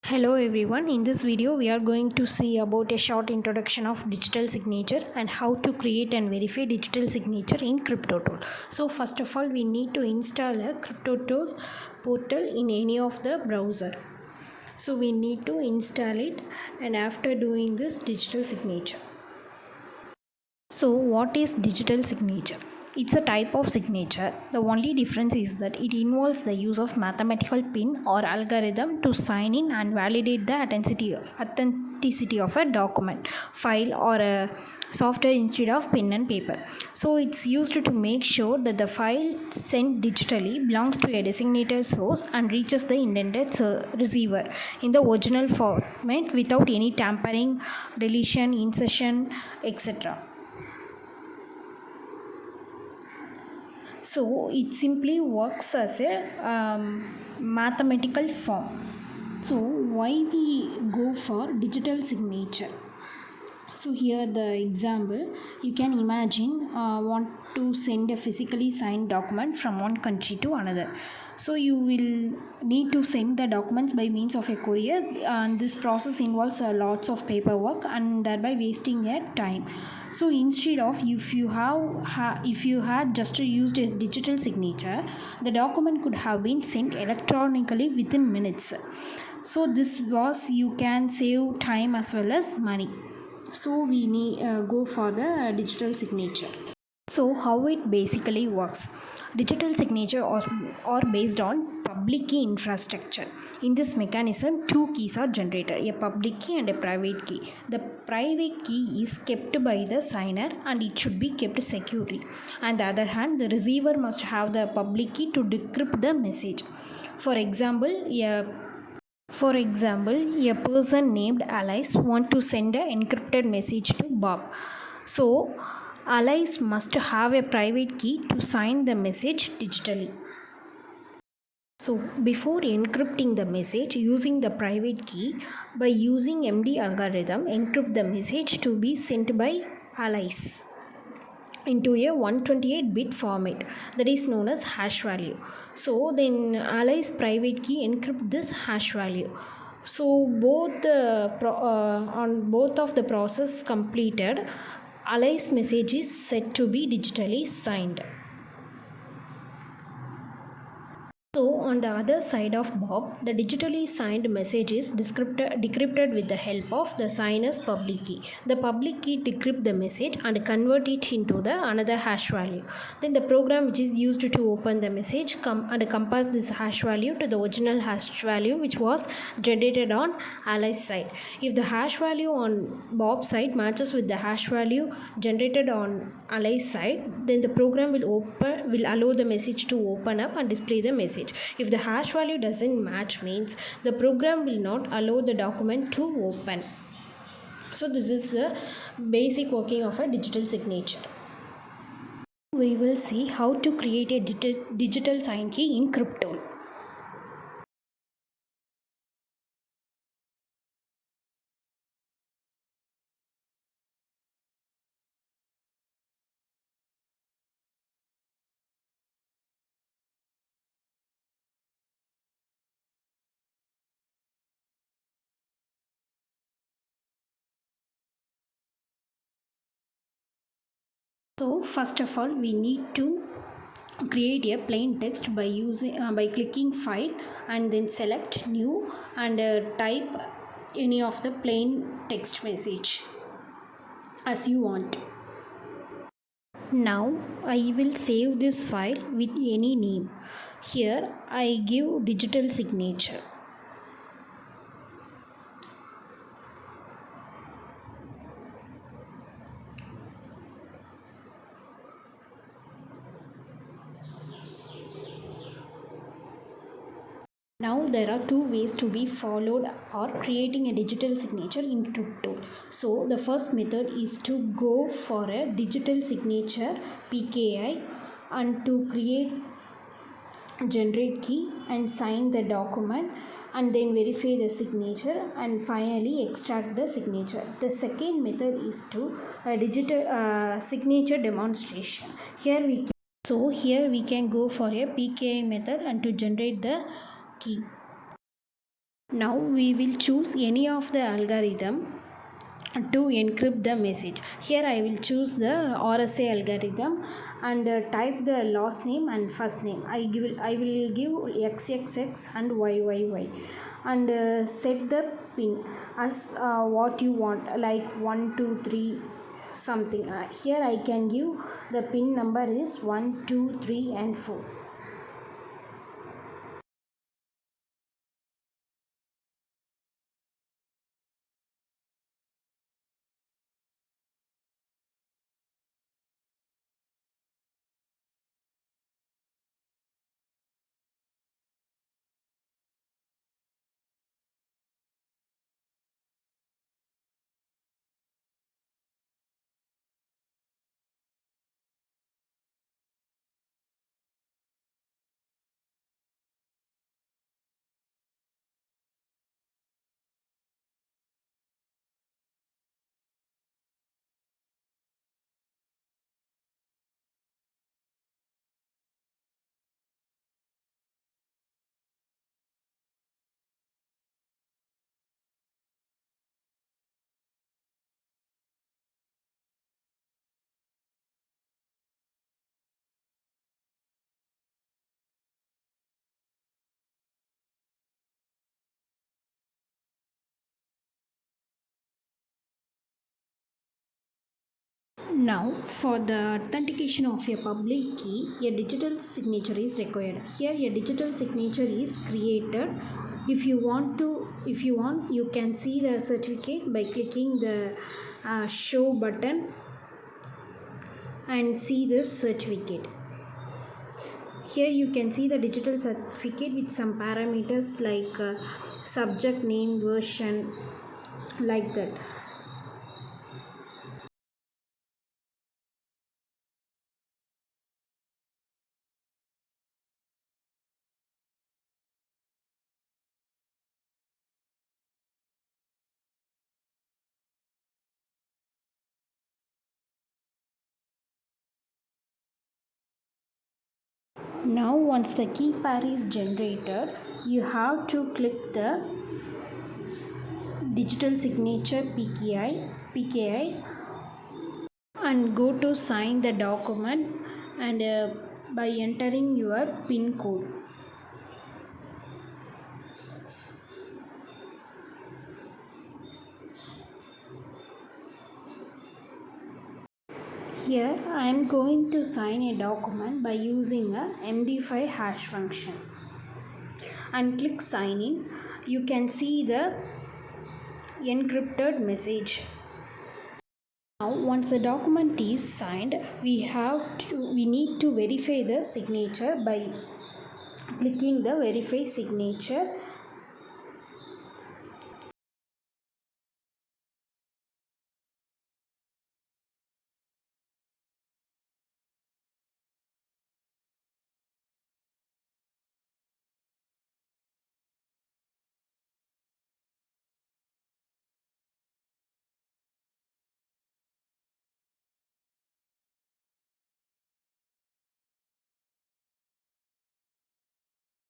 Hello everyone, in this video we are going to see about a short introduction of digital signature and how to create and verify digital signature in CryptoTool. So first of all we need to install a CryptoTool portal in any of the browser. So we need to install it, and after doing this digital signature. So what is digital signature? It's a type of signature. The only difference is that it involves the use of mathematical pin or algorithm to sign in and validate the authenticity of a document, file, or a software instead of pen and paper. So it's used to make sure that the file sent digitally belongs to a designated source and reaches the intended receiver in the original format without any tampering, deletion, insertion, etc. So it simply works as a mathematical form. So why we go for digital signature? So here the example, you can imagine want to send a physically signed document from one country to another. So you will need to send the documents by means of a courier, and this process involves lots of paperwork and thereby wasting a time. So instead of, if you had just used a digital signature, the document could have been sent electronically within minutes. So this was, you can save time as well as money. So we need go for the digital signature. So how it basically works? Digital signature are based on public key infrastructure. In this mechanism, two keys are generated, a public key and a private key. The private key is kept by the signer and it should be kept securely. On the other hand, the receiver must have the public key to decrypt the message. For example, a person named Alice wants to send an encrypted message to Bob. So, Alice must have a private key to sign the message digitally. So, before encrypting the message using the private key, by using MD algorithm, encrypt the message to be sent by Alice into a 128-bit format that is known as hash value. So then Alice private key encrypt this hash value. So on both of the process completed, Alice message is said to be digitally signed. So on the other side of Bob, the digitally signed message is decrypted with the help of the signer's public key. The public key decrypt the message and convert it into the another hash value. Then the program which is used to open the message compass this hash value to the original hash value which was generated on Alice's side. If the hash value on Bob's side matches with the hash value generated on Alice's side, then the program will allow the message to open up and display the message. If the hash value doesn't match, means the program will not allow the document to open. So this is the basic working of a digital signature. We will see how to create a digital sign key in CryptoTool. So first of all, we need to create a plain text by clicking file and then select new and type any of the plain text message as you want. Now I will save this file with any name. Here I give digital signature. Now there are two ways to be followed or creating a digital signature in CryptoTool. So the first method is to go for a digital signature PKI and to create generate key and sign the document and then verify the signature and finally extract the signature. The second method is to a digital signature demonstration. Here we can go for a PKI method and to generate the key. Now we will choose any of the algorithm to encrypt the message. Here I will choose the RSA algorithm and type the last name and first name. I will give XXX and YYY and set the pin as what you want, like 123 something. Here I can give the pin number is 1 2 3 and 4. Now, for the authentication of a public key, a digital signature is required. Here, a digital signature is created. If you want, you can see the certificate by clicking the show button and see this certificate. Here, you can see the digital certificate with some parameters like subject name, version, like that. Now, once the key pair is generated, you have to click the digital signature PKI and go to sign the document and by entering your PIN code. Here I am going to sign a document by using a MD5 hash function and click sign in. You can see the encrypted message. Now, once the document is signed, we need to verify the signature by clicking the verify signature